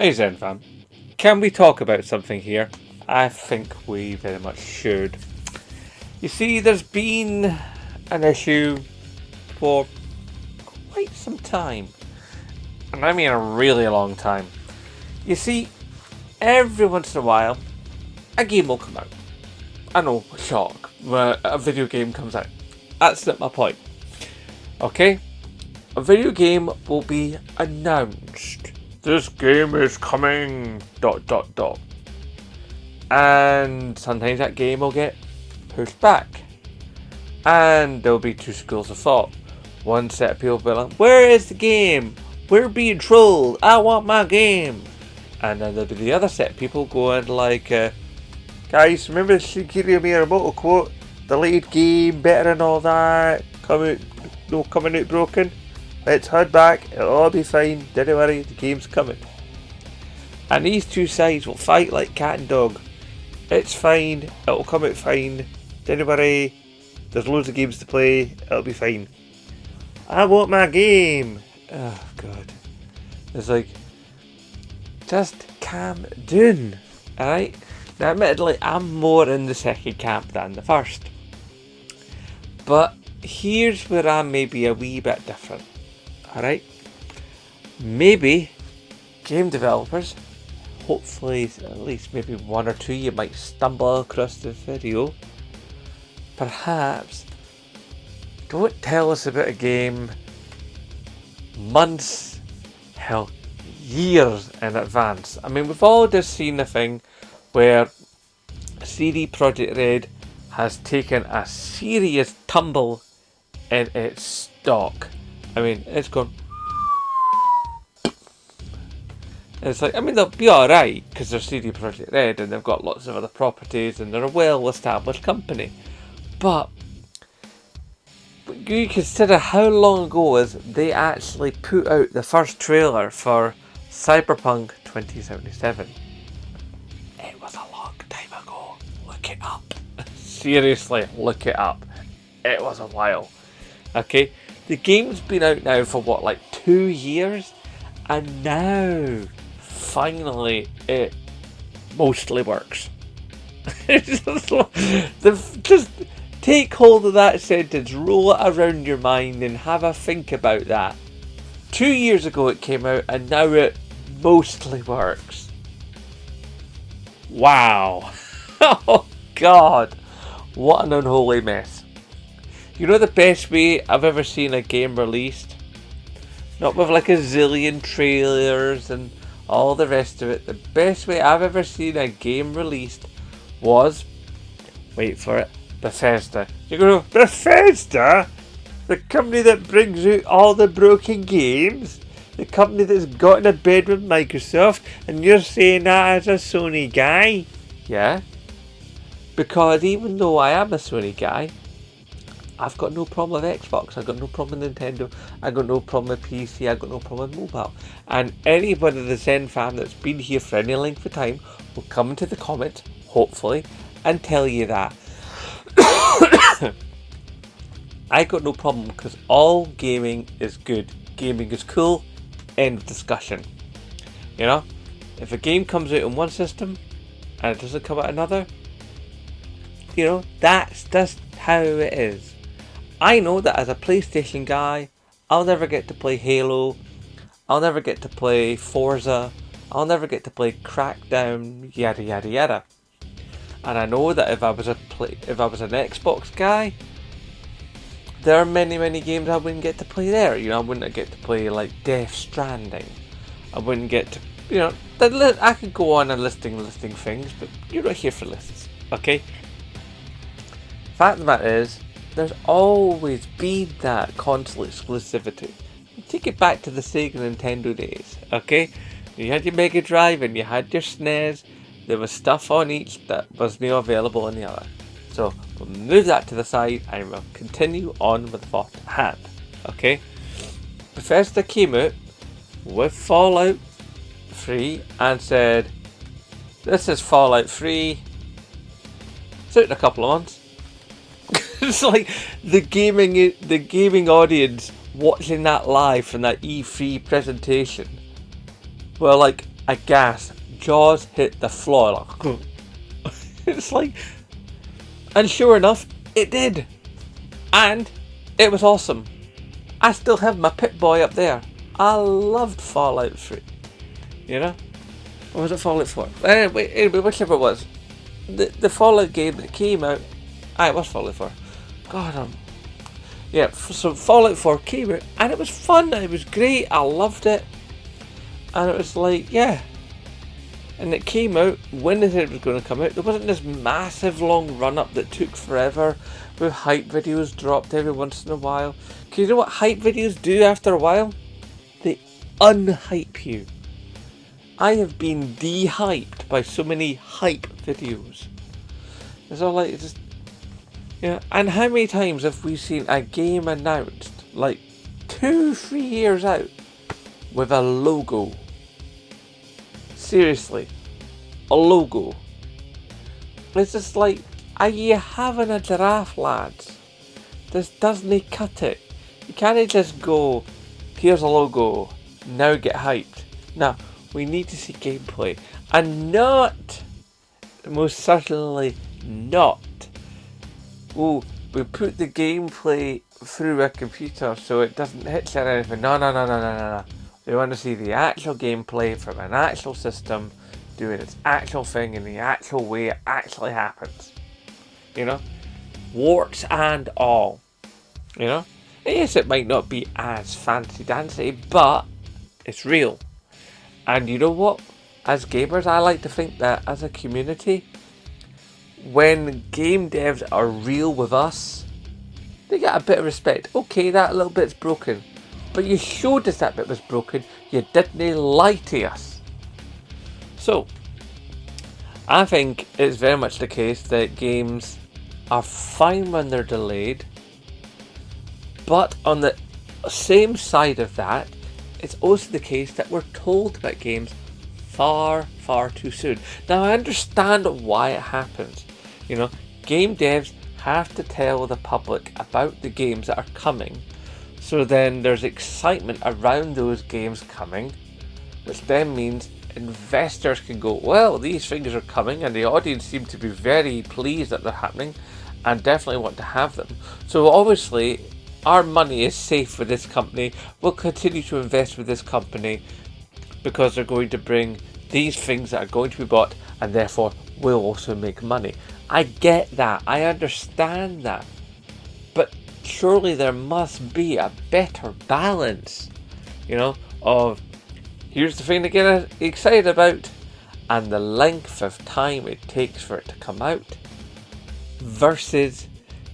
Hey Zen fam, can we talk about something here? I think we very much should. You see, there's been an issue for quite some time, and I mean a really long time. You see, every once in a while, a game will come out. I know, shock, when a video game comes out. That's not my point. Okay? A video game will be announced. This game is coming, ... And sometimes that game will get pushed back. And there'll be two schools of thought. One set of people will be like, where is the game? We're being trolled. I want my game. And then there'll be the other set of people going like, guys, remember the Shigeru Miyamoto quote? Delayed game, better and all that. Coming out broken. Let's head back, it'll all be fine, don't worry, the game's coming. And these two sides will fight like cat and dog. It's fine, it'll come out fine, don't worry, there's loads of games to play, it'll be fine. I want my game! Oh god. It's like, just calm down, alright? Now admittedly, I'm more in the second camp than the first. But here's where I may be a wee bit different. Alright, maybe game developers, hopefully at least maybe one or two you might stumble across the video, perhaps don't tell us about a game months, hell, years in advance. I mean, we've all just seen the thing where CD Projekt Red has taken a serious tumble in its stock. I mean, it's gone. It's like, I mean, they'll be alright because they're CD Projekt Red and they've got lots of other properties and they're a well-established company. But you consider how long ago was they actually put out the first trailer for Cyberpunk 2077. It was a long time ago. Look it up. Seriously, look it up. It was a while. Okay? The game's been out now for what, like 2 years? And now, finally, it mostly works. Just take hold of that sentence, roll it around your mind and have a think about that. 2 years ago it came out and now it mostly works. Wow. Oh God. What an unholy mess. You know the best way I've ever seen a game released? Not with like a zillion trailers and all the rest of it. The best way I've ever seen a game released was, wait for it, Bethesda. You go, Bethesda? The company that brings out all the broken games? The company that's got in a bed with Microsoft? And you're saying that as a Sony guy? Yeah. Because even though I am a Sony guy, I've got no problem with Xbox, I've got no problem with Nintendo, I've got no problem with PC, I've got no problem with mobile. And anybody the Zen fan that's been here for any length of time will come into the comments, hopefully, and tell you that. I got no problem because all gaming is good. Gaming is cool, end of discussion. You know? If a game comes out in one system and it doesn't come out another, you know, that's just how it is. I know that as a PlayStation guy, I'll never get to play Halo, I'll never get to play Forza, I'll never get to play Crackdown, yada yada yada. And I know that if I was an Xbox guy, there are many games I wouldn't get to play there. You know, I wouldn't get to play like Death Stranding. I wouldn't get to, you know, I could go on and listing things, but you're not here for lists, okay? Fact of the matter is, there's always been that console exclusivity. Take it back to the Sega Nintendo days, okay? You had your Mega Drive and you had your SNES. There was stuff on each that was not available on the other. So we'll move that to the side and we'll continue on with the thought at hand, okay? Bethesda came out with Fallout 3 and said, this is Fallout 3. It's out in a couple of months. It's like the gaming audience watching that live from that E3 presentation. Well, like, aghast, jaws hit the floor. Like, it's like, and sure enough, it did, and it was awesome. I still have my Pip-Boy up there. I loved Fallout 3. You know? Or was it Fallout 4? Anyway, whichever it was. The Fallout game that came out. It was Fallout 4. God, yeah, so Fallout 4 came out, and it was fun, it was great, I loved it. And it was like, yeah. And it came out when they said it was going to come out. There wasn't this massive long run-up that took forever, with hype videos dropped every once in a while. Because you know what hype videos do after a while? They unhype you. I have been de-hyped by so many hype videos. It's all like, just, yeah. And how many times have we seen a game announced, like 2-3 years out, with a logo? Seriously, a logo. It's just like, are you having a giraffe, lads? This doesn't cut it. You can't just go, here's a logo, now get hyped. No, we need to see gameplay. And not, most certainly not, oh, we put the gameplay through a computer so it doesn't hit you or anything. No. We want to see the actual gameplay from an actual system doing its actual thing in the actual way it actually happens. You know? Warts and all. You know? And yes, it might not be as fancy dancy, but it's real. And you know what? As gamers, I like to think that as a community, when game devs are real with us, they get a bit of respect. Okay, that little bit's broken. But you showed us that bit was broken. You didn't lie to us. So, I think it's very much the case that games are fine when they're delayed. But on the same side of that, it's also the case that we're told about games far too soon. Now, I understand why it happens. You know, game devs have to tell the public about the games that are coming. So then there's excitement around those games coming, which then means investors can go, well, these things are coming, and the audience seem to be very pleased that they're happening and definitely want to have them. So obviously, our money is safe with this company. We'll continue to invest with this company because they're going to bring these things that are going to be bought, and therefore will also make money. I get that. I understand that. But surely there must be a better balance, you know, of here's the thing to get excited about and the length of time it takes for it to come out versus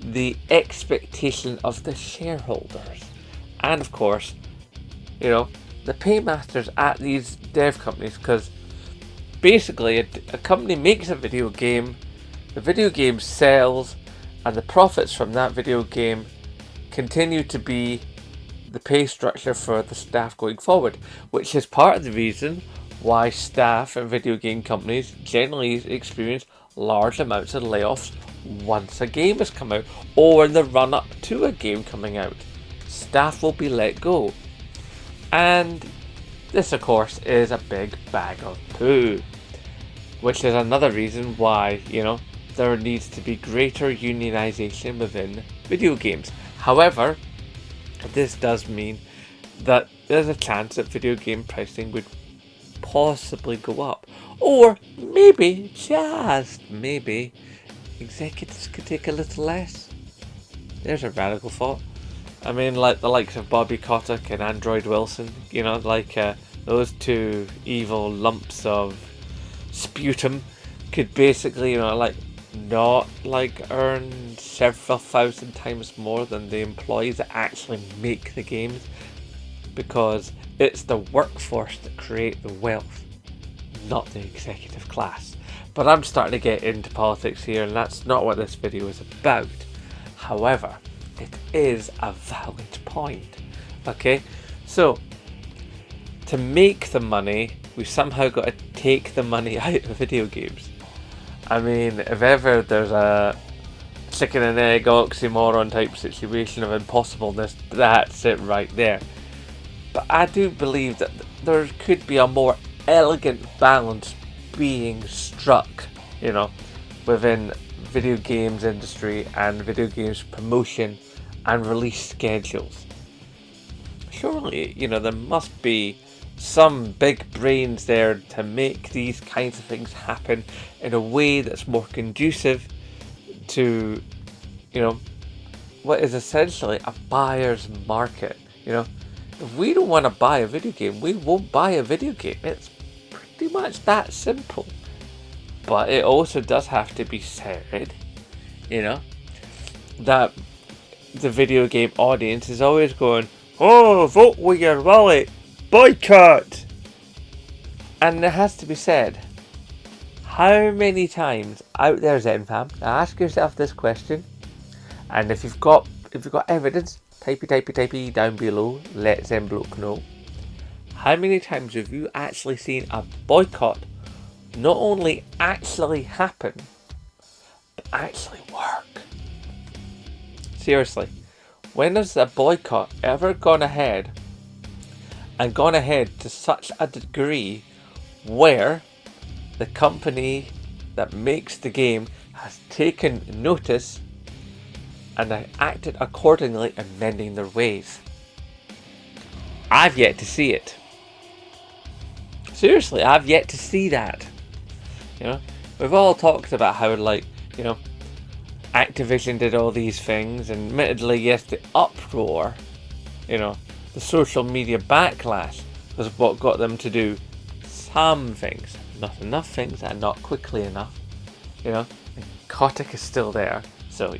the expectation of the shareholders. And of course, you know, the paymasters at these dev companies, because basically a company makes a video game, the video game sells, and the profits from that video game continue to be the pay structure for the staff going forward, which is part of the reason why staff in video game companies generally experience large amounts of layoffs once a game has come out or in the run up to a game coming out. Staff will be let go. And this, of course, is a big bag of poo, which is another reason why, you know, there needs to be greater unionization within video games. However, this does mean that there's a chance that video game pricing would possibly go up. Or maybe, just maybe, executives could take a little less. There's a radical thought. I mean, like the likes of Bobby Kotick and Android Wilson, you know, like those two evil lumps of sputum could basically, you know, like not like earn several thousand times more than the employees that actually make the games, because it's the workforce that create the wealth, not the executive class. But I'm starting to get into politics here, and that's not what this video is about. However, it is a valid point. Okay, so to make the money, we somehow got to take the money out of video games. I mean, if ever there's a chicken and egg oxymoron type situation of impossibleness, that's it right there. But I do believe that there could be a more elegant balance being struck, within video games industry and video games promotion and release schedules. Surely, there must be some big brains there to make these kinds of things happen in a way that's more conducive to, what is essentially a buyer's market. If we don't want to buy a video game, we won't buy a video game. It's pretty much that simple. But it also does have to be said, that the video game audience is always going, oh, vote with your wallet, boycott. And it has to be said, how many times out there, ZenFam, now ask yourself this question, and if you've got evidence, typey down below, let ZenBloke know. How many times have you actually seen a boycott not only actually happen, but actually work? Seriously, when has a boycott ever gone ahead to such a degree where the company that makes the game has taken notice and acted accordingly and mending their ways? I've yet to see it. Seriously, I've yet to see that. We've all talked about how, Activision did all these things, and admittedly, yes, the uproar, the social media backlash was what got them to do some things, not enough things, and not quickly enough. And Kotick is still there, so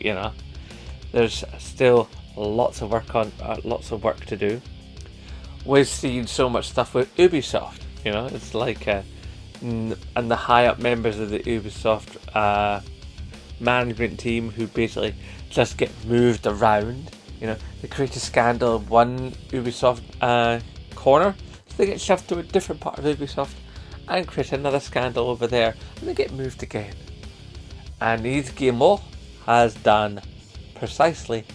there's still lots of work to do. We've seen so much stuff with Ubisoft. It's like, and the high up members of the Ubisoft management team who basically just get moved around. They create a scandal in one Ubisoft corner, so they get shoved to a different part of Ubisoft and create another scandal over there, and they get moved again. And Yves Guillemot has done precisely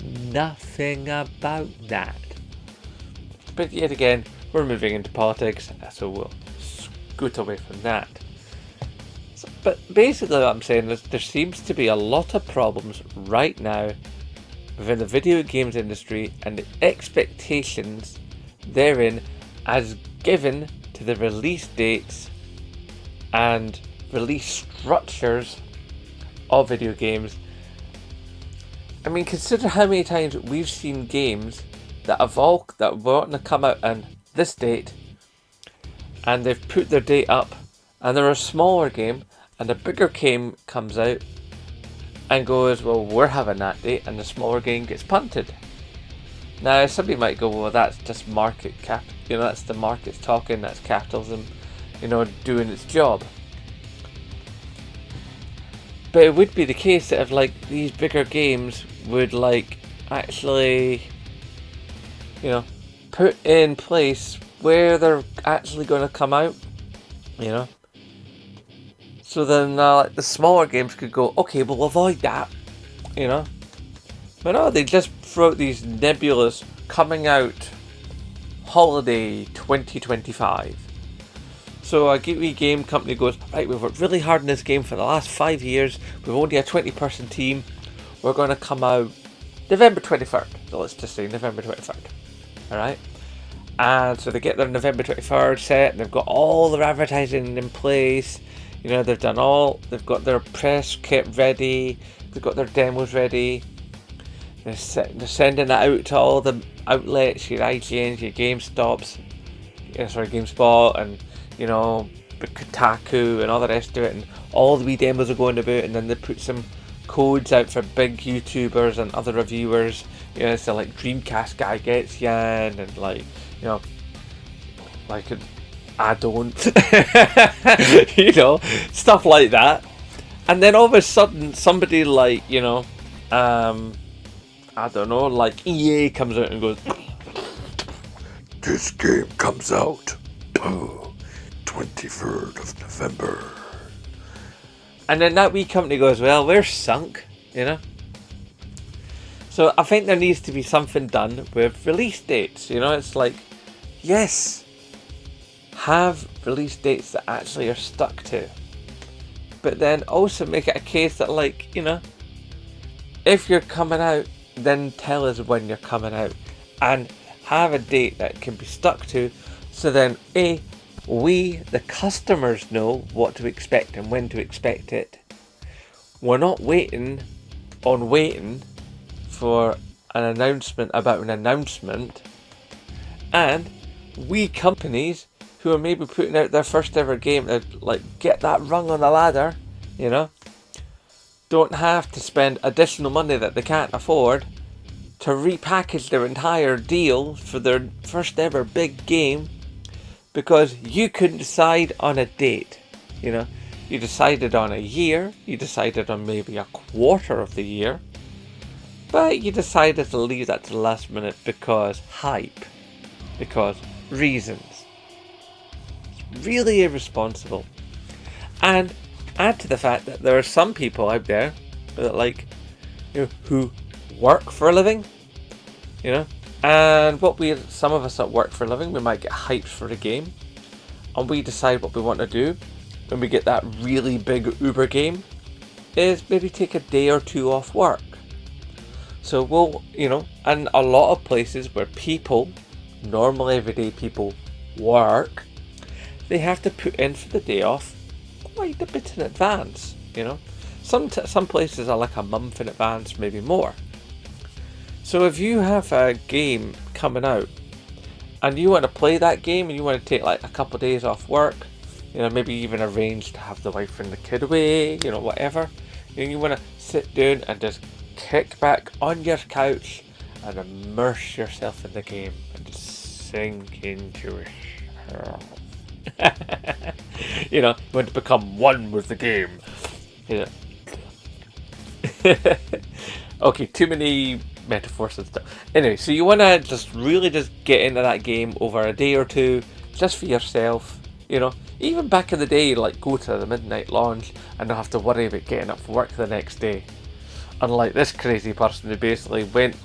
nothing about that. But yet again, we're moving into politics, so we'll scoot away from that. But basically what I'm saying is there seems to be a lot of problems right now within the video games industry and the expectations therein as given to the release dates and release structures of video games. I mean, consider how many times we've seen games that want to come out on this date, and they've put their date up, and they're a smaller game, and a bigger game comes out and goes, well, we're having that date, and the smaller game gets punted. Now, somebody might go, well, that's just market cap, that's the market's talking, that's capitalism, doing its job. But it would be the case that if these bigger games would actually, put in place where they're actually going to come out, so then the smaller games could go, okay, we'll avoid that, But no, they just throw out these nebulous coming out holiday 2025. So a game company goes, right, we've worked really hard on this game for the last 5 years. We've only a 20-person team. We're going to come out November 23rd. So let's just say November 23rd. Alright? And so they get their November 23rd set, and they've got all their advertising in place. They've got their press kit ready. They've got their demos ready. They're sending it out to all the outlets, your IGNs, your GameStops, GameSpot, and Kotaku and all the rest of it, and all the wee demos are going about, and then they put some codes out for big YouTubers and other reviewers, so Dreamcast guy gets yen, and I don't, stuff like that. And then all of a sudden somebody I don't know, EA comes out and goes, this game comes out 23rd of November. And then that wee company goes, well, we're sunk, So I think there needs to be something done with release dates, It's yes, have release dates that actually are stuck to. But then also make it a case that, like, you know, if you're coming out, then tell us when you're coming out. And have a date that can be stuck to, so then we, the customers, know what to expect and when to expect it. We're not waiting for an announcement about an announcement. And we companies who are maybe putting out their first ever game to, like, get that rung on the ladder, you know, don't have to spend additional money that they can't afford to repackage their entire deal for their first ever big game, because you couldn't decide on a date. You know, you decided on a year, you decided on maybe a quarter of the year, but you decided to leave that to the last minute because hype, because reasons. It's really irresponsible. And add to the fact that there are some people out there that, like, you know, who work for a living, you know, and some of us that work for a living, we might get hyped for a game, and we decide what we want to do when we get that really big Uber game is maybe take a day or two off work. So we'll, you know, and a lot of places where people, normal everyday people, work, they have to put in for the day off quite a bit in advance, you know. Some places are like a month in advance, maybe more. So if you have a game coming out and you want to play that game and you want to take like a couple of days off work, you know, maybe even arrange to have the wife and the kid away, you know, whatever, and you want to sit down and just kick back on your couch and immerse yourself in the game and just sink into it. You know, you want to become one with the game. You know. Okay, too many metaphors and stuff. Anyway, so you want to just really just get into that game over a day or two, just for yourself. You know, even back in the day, like, go to the midnight launch and not have to worry about getting up for work the next day. Unlike this crazy person who basically went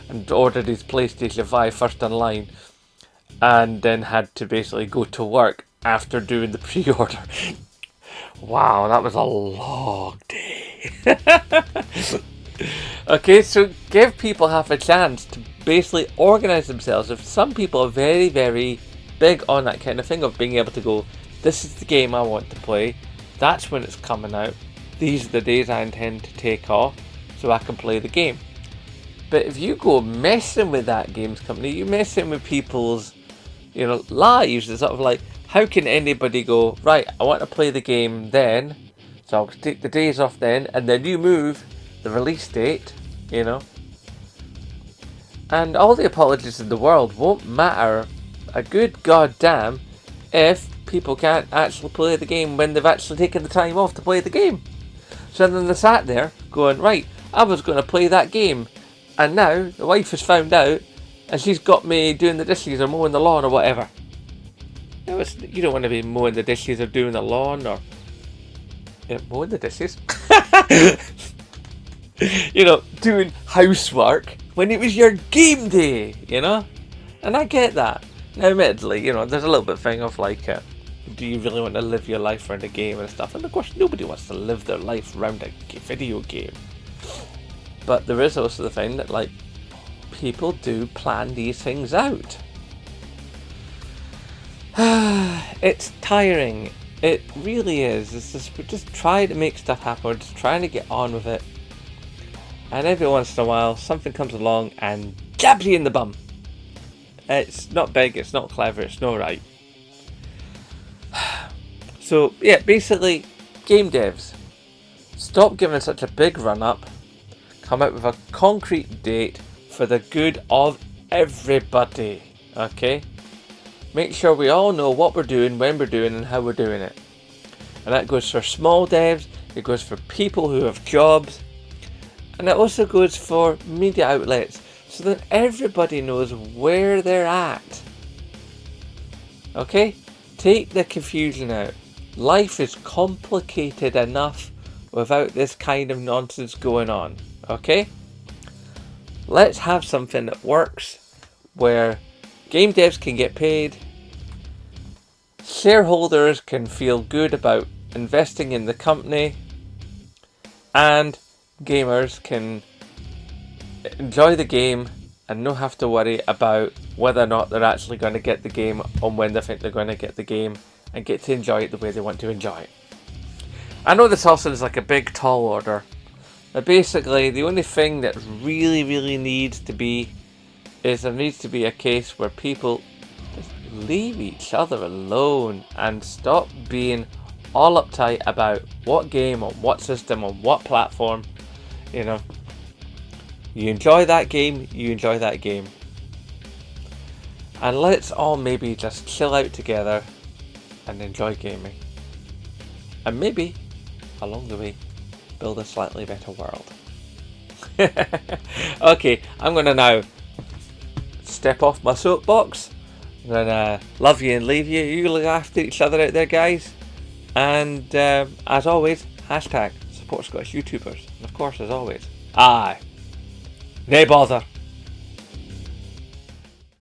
and ordered his PlayStation 5 first online and then had to basically go to work after doing the pre-order. Wow, that was a long day. Okay, so give people half a chance to basically organise themselves. If some people are very, very big on that kind of thing of being able to go, this is the game I want to play, that's when it's coming out, these are the days I intend to take off so I can play the game. But if you go messing with that games company, you're messing with people's, you know, lives. It's sort of like, how can anybody go, right, I want to play the game then, so I'll take the days off then, and then you move the release date, you know. And all the apologies in the world won't matter a good goddamn if people can't actually play the game when they've actually taken the time off to play the game. So then they sat there going, right, I was going to play that game, and now the wife has found out and she's got me doing the dishes or mowing the lawn or whatever. You don't want to be mowing the dishes or doing the lawn or mowing the dishes. You know, doing housework when it was your game day, you know? And I get that. Now, admittedly, you know, there's a little bit of thing of like, do you really want to live your life around a game and stuff? And of course, nobody wants to live their life around a video game. But there is also the thing that, like, people do plan these things out. It's tiring. It really is. It's just, we're just trying to make stuff happen. We're just trying to get on with it. And every once in a while, something comes along and jabs you in the bum. It's not big, it's not clever, it's not right. So, yeah, basically, game devs, stop giving such a big run up. Come out with a concrete date for the good of everybody. Okay? Make sure we all know what we're doing, when we're doing, and how we're doing it. And that goes for small devs, it goes for people who have jobs, and it also goes for media outlets, so that everybody knows where they're at. Okay? Take the confusion out. Life is complicated enough without this kind of nonsense going on. Okay? Let's have something that works, where game devs can get paid, shareholders can feel good about investing in the company, and gamers can enjoy the game and not have to worry about whether or not they're actually going to get the game or when they think they're going to get the game, and get to enjoy it the way they want to enjoy it. I know this also is like a big tall order, but basically the only thing that really needs to be is there needs to be a case where people just leave each other alone and stop being all uptight about what game, on what system, on what platform. You know, you enjoy that game, you enjoy that game. And let's all maybe just chill out together and enjoy gaming. And maybe, along the way, build a slightly better world. Okay, I'm going to now step off my soapbox. I'm going to love you and leave you. You look after each other out there, guys. And as always, hashtag support Scottish YouTubers. And of course, as always, aye, nae bother.